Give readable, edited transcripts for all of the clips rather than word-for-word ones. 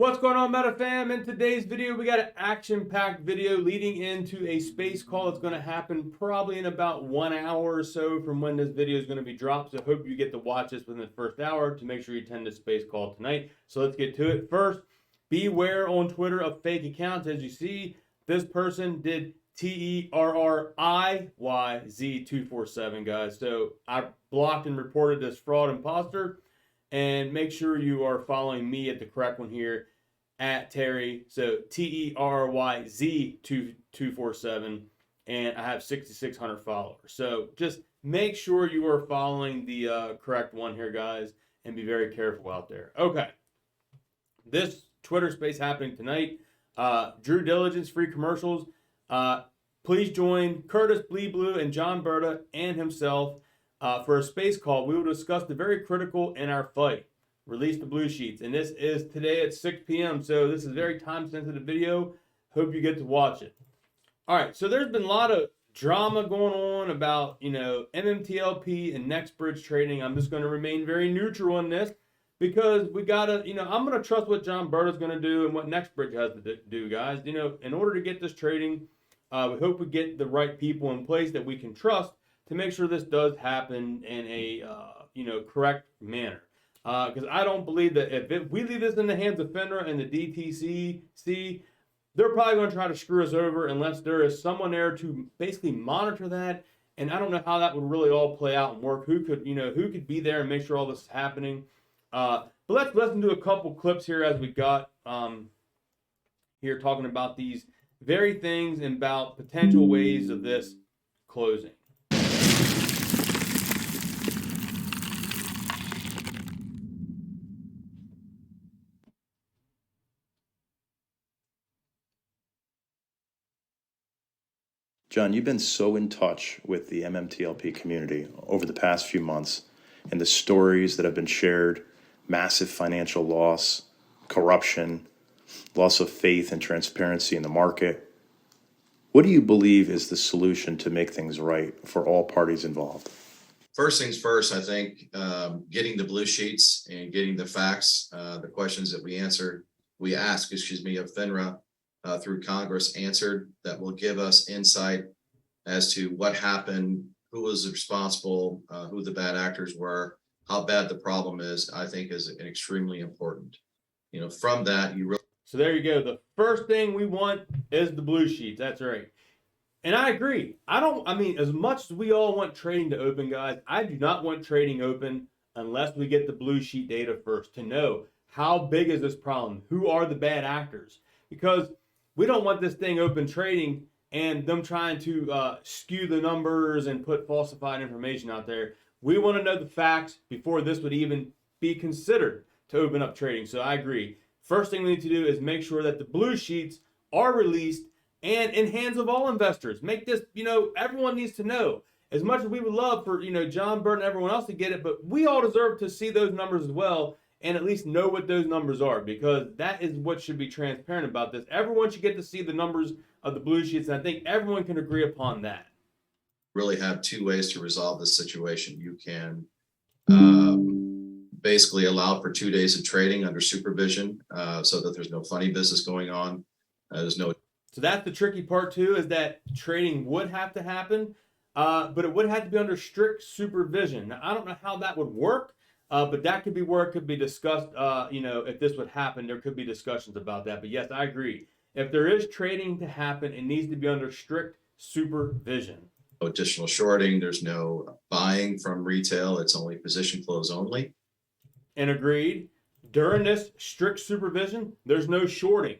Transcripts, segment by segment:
What's going on, Meta fam? In today's video, we got an action-packed video leading into a space call that's going to happen probably in about 1 hour or so from when this video is going to be dropped. So hope you get to watch this within the first hour to make sure you attend this space call tonight. So let's get to it. First, beware on Twitter of fake accounts. As you see, this person did TERRIYZ247, guys. So I blocked and reported this fraud imposter. And make sure you are following me at the correct one here, at Terry. So TERRYZ247, and I have 6,600 followers. So just make sure you are following the correct one here, guys, and be very careful out there. Okay, this Twitter space happening tonight. Drew Diligence, free commercials. Please join Curtis Blee Blue and John Berta and himself for a space call. We will discuss the very critical in our fight. Release the blue sheets. And this is today at 6 p.m. So this is a very time-sensitive video. Hope you get to watch it. All right. So there's been a lot of drama going on about, Mmtlp and Nextbridge trading. I'm just going to remain very neutral on this because we got to, I'm going to trust what John Berta's going to do and what Nextbridge has to do, guys. In order to get this trading, we hope we get the right people in place that we can trust to make sure this does happen in a correct manner. Because I don't believe that if we leave this in the hands of FINRA and the DTCC, they're probably going to try to screw us over unless there is someone there to basically monitor that. And I don't know how that would really all play out and work. Who could be there and make sure all this is happening? But let's listen to a couple clips here as we got here talking about these very things and about potential ways of this closing. John, you've been so in touch with the MMTLP community over the past few months, and the stories that have been shared, massive financial loss, corruption, loss of faith and transparency in the market. What do you believe is the solution to make things right for all parties involved? First things first, I think getting the blue sheets and getting the facts, the questions that we ask, of FINRA through Congress answered, that will give us insight as to what happened, who was responsible, who the bad actors were, how bad the problem is, I think is extremely important. From that, you really. So there you go. The first thing we want is the blue sheets. That's right. And I agree. As much as we all want trading to open, guys, I do not want trading open unless we get the blue sheet data first to know how big is this problem? Who are the bad actors? Because we don't want this thing open trading and them trying to skew the numbers and put falsified information out there. We want to know the facts before this would even be considered to open up trading. So I agree. First thing we need to do is make sure that the blue sheets are released and in hands of all investors. Make this, everyone needs to know. As much as we would love for, John Burt and everyone else to get it, but we all deserve to see those numbers as well and at least know what those numbers are, because that is what should be transparent about this. Everyone should get to see the numbers of the blue sheets, and I think everyone can agree upon that. Really have two ways to resolve this situation. You can basically allow for 2 days of trading under supervision so that there's no funny business going on. So that's the tricky part too, is that trading would have to happen, but it would have to be under strict supervision. Now, I don't know how that would work, but that could be where it could be discussed. If this would happen, there could be discussions about that. But yes, I agree. If there is trading to happen, it needs to be under strict supervision. No additional shorting. There's no buying from retail. It's only position close only. And agreed. During this strict supervision, there's no shorting.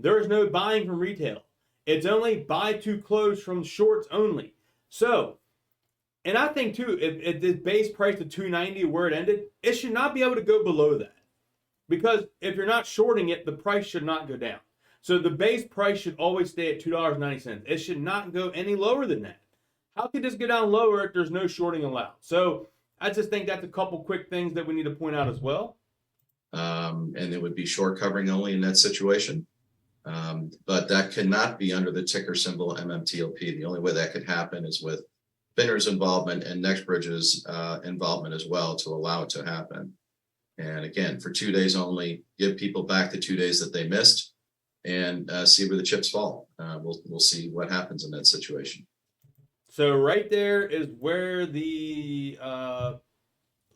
There is no buying from retail. It's only buy to close from shorts only. So, and I think too, if the base price of $290 where it ended, it should not be able to go below that. Because if you're not shorting it, the price should not go down. So the base price should always stay at $2.90. It should not go any lower than that. How could this go down lower if there's no shorting allowed? So I just think that's a couple quick things that we need to point out as well. And it would be short covering only in that situation. But that cannot be under the ticker symbol MMTLP. The only way that could happen is with FINRA's involvement and Nextbridge's involvement as well to allow it to happen. And again, for 2 days only, give people back the 2 days that they missed, and see where the chips fall. We'll see what happens in that situation. So right there is where the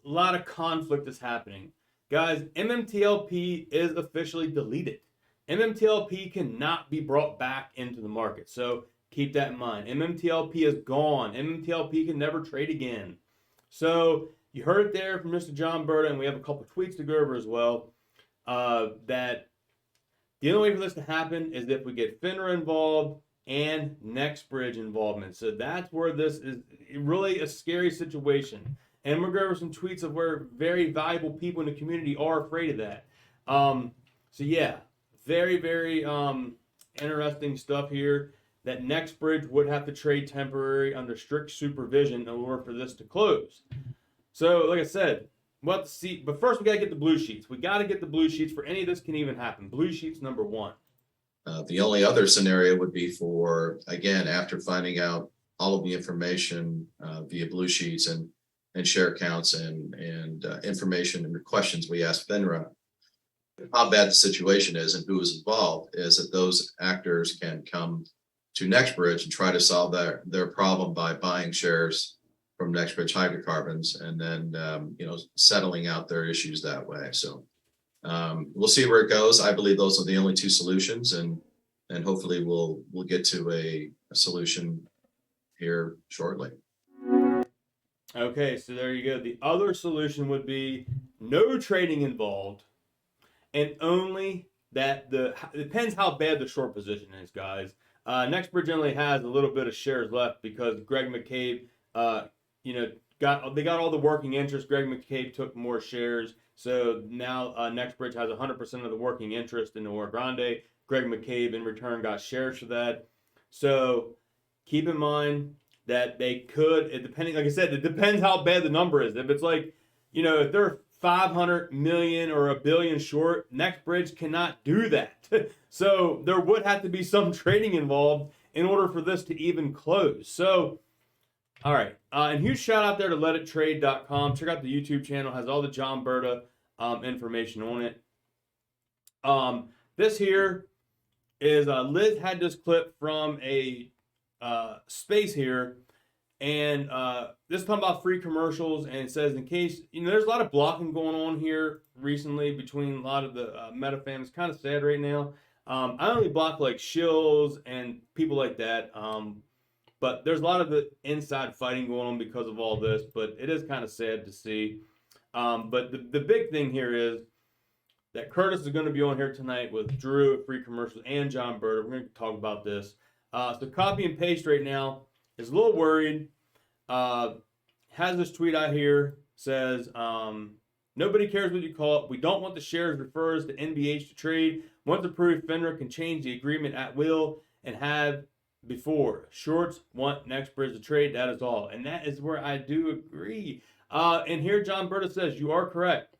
lot of conflict is happening. Guys, MMTLP is officially deleted. MMTLP cannot be brought back into the market. So keep that in mind. MMTLP is gone. MMTLP can never trade again. So you heard it there from Mr. John Berta, and we have a couple tweets to go over as well, that the only way for this to happen is if we get FINRA involved and Nextbridge involvement. So that's where this is really a scary situation. And we're going to go over some tweets of where very valuable people in the community are afraid of that. So yeah, very, very interesting stuff here. That Nextbridge would have to trade temporary under strict supervision in order for this to close. So like I said, we'll have to see. But first we got to get the blue sheets. We got to get the blue sheets for any of this can even happen. Blue sheets number one. The only other scenario would be for, again, after finding out all of the information via blue sheets and share counts and information and the questions we asked FINRA, how bad the situation is and who is involved, is that those actors can come to Nextbridge and try to solve their problem by buying shares from Nextbridge hydrocarbons and then settling out their issues that way. So we'll see where it goes. I believe those are the only two solutions, and hopefully we'll get to a solution here shortly. Okay, so there you go. The other solution would be no trading involved, and only that it depends how bad the short position is, guys. Nextbridge only has a little bit of shares left because Greg McCabe, they got all the working interest. Greg McCabe took more shares, so now Nextbridge has 100% of the working interest in the Oro Grande. Greg McCabe in return got shares for that. So keep in mind that they could, depending, like I said, it depends how bad the number is. If it's like, if they're 500 million or a billion short, Nextbridge cannot do that. So there would have to be some trading involved in order for this to even close. So, all right. And huge shout out there to letittrade.com. Check out the YouTube channel. Has all the John Berta information on it. This here is Liz had this clip from a space here, and this is talking about free commercials, and it says in case there's a lot of blocking going on here recently between a lot of the meta fam. It's kind of sad right now. I only block like shills and people like that, but there's a lot of the inside fighting going on because of all this, but it is kind of sad to see. But the big thing here is that Curtis is going to be on here tonight with Drew at Free Commercials and John Berta. We're going to talk about this. So copy and paste right now is a little worried. Has this tweet out here, says, nobody cares what you call it. We don't want the shares refers to NBH to trade. Once approved, FINRA can change the agreement at will and have before. Shorts want Nextbridge to trade. That is all. And that is where I do agree. And here John Berta says, you are correct.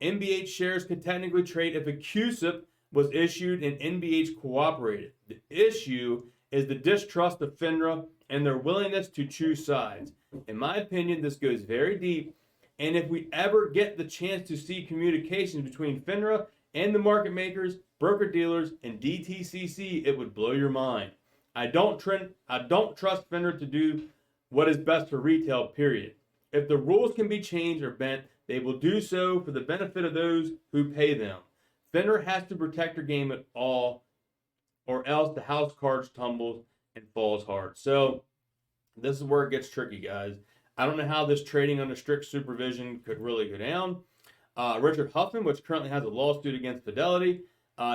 NBH shares could technically trade if a QSIP was issued and NBH cooperated. The issue is the distrust of FINRA and their willingness to choose sides. In my opinion, this goes very deep, and if we ever get the chance to see communications between FINRA and the market makers, broker-dealers, and DTCC, it would blow your mind. I don't trust FINRA to do what is best for retail, period. If the rules can be changed or bent, they will do so for the benefit of those who pay them. FINRA has to protect their game at all, or else the house cards tumbles and falls hard. So this is where it gets tricky, guys. I don't know how this trading under strict supervision could really go down. Richard Huffman, which currently has a lawsuit against Fidelity,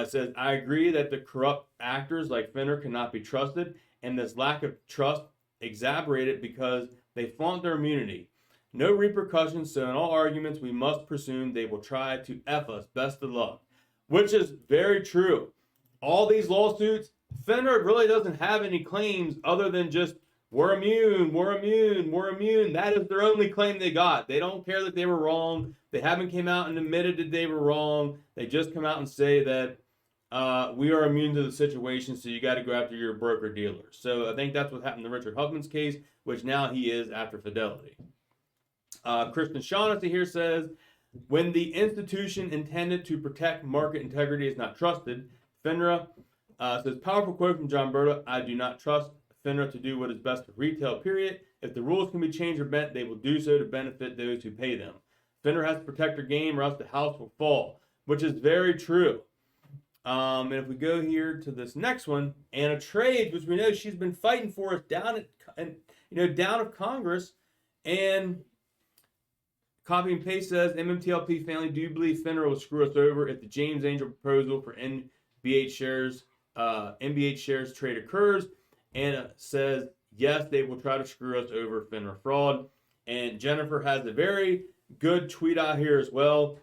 says, I agree that the corrupt actors like FINRA cannot be trusted, and this lack of trust exacerbated because they flaunt their immunity. No repercussions, so in all arguments, we must presume they will try to F us. Best of luck. Which is very true. All these lawsuits, FINRA really doesn't have any claims other than just, we're immune, we're immune, we're immune. That is their only claim they got. They don't care that they were wrong. They haven't came out and admitted that they were wrong. They just come out and say that we are immune to the situation, so you got to go after your broker-dealer. So I think that's what happened to Richard Huffman's case, which now he is after Fidelity. Kristen Shaughnessy here says, When the institution intended to protect market integrity is not trusted, FINRA says, powerful quote from John Berta, I do not trust FINRA to do what is best for retail, period. If the rules can be changed or bent, they will do so to benefit those who pay them. FINRA has to protect their game or else the house will fall, which is very true. And if we go here to this next one, Anna Trades, which we know she's been fighting for us down of Congress, and copy and paste says, MMTLP family, do you believe FINRA will screw us over if the James Angel proposal for NBH shares trade occurs? Anna says, yes, they will try to screw us over FINRA fraud. And Jennifer has a very good tweet out here as well.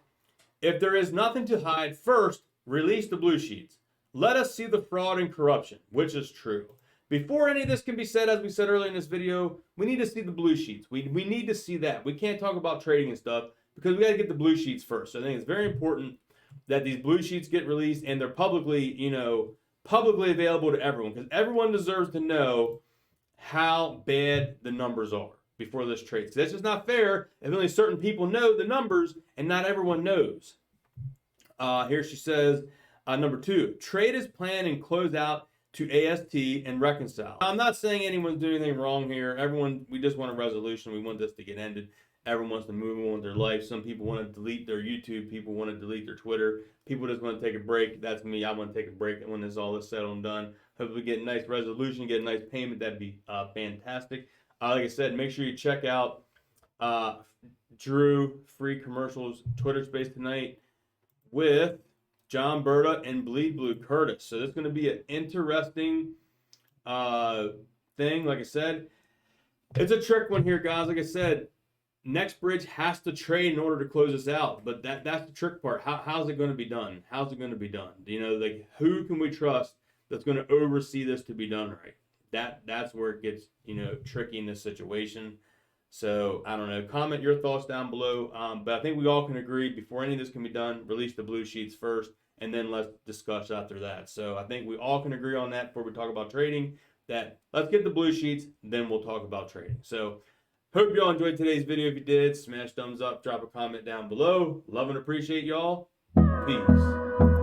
If there is nothing to hide, first, release the blue sheets. Let us see the fraud and corruption, which is true. Before any of this can be said, as we said earlier in this video, we need to see the blue sheets. We need to see that. We can't talk about trading and stuff because we got to get the blue sheets first. So I think it's very important that these blue sheets get released and they're publicly available to everyone, because everyone deserves to know how bad the numbers are before this trade. So that's just not fair if only certain people know the numbers and not everyone knows. Here she says, number 2, trade is planned and close out to AST and reconcile. I'm not saying anyone's doing anything wrong here. We just want a resolution. We want this to get ended. Everyone wants to move on with their life. Some people want to delete their YouTube. People want to delete their Twitter. People just want to take a break. That's me. I want to take a break when this all is settled and done. Hopefully get a nice resolution, get a nice payment. That'd be fantastic. Like I said, make sure you check out Drew Free Commercials Twitter space tonight with John Berta and Bleed Blue Curtis. So this is going to be an interesting thing. Like I said, it's a trick one here, guys. Like I said, Nextbridge has to trade in order to close this out, but that's the trick part. How's it going to be done? How's it going to be done? Like, who can we trust that's going to oversee this to be done right? That's where it gets tricky in this situation. So I don't know. Comment your thoughts down below. But I think we all can agree before any of this can be done, release the blue sheets first, and then let's discuss after that. So I think we all can agree on that before we talk about trading. That let's get the blue sheets, then we'll talk about trading. So hope y'all enjoyed today's video. If you did, smash thumbs up, drop a comment down below. Love and appreciate y'all. Peace.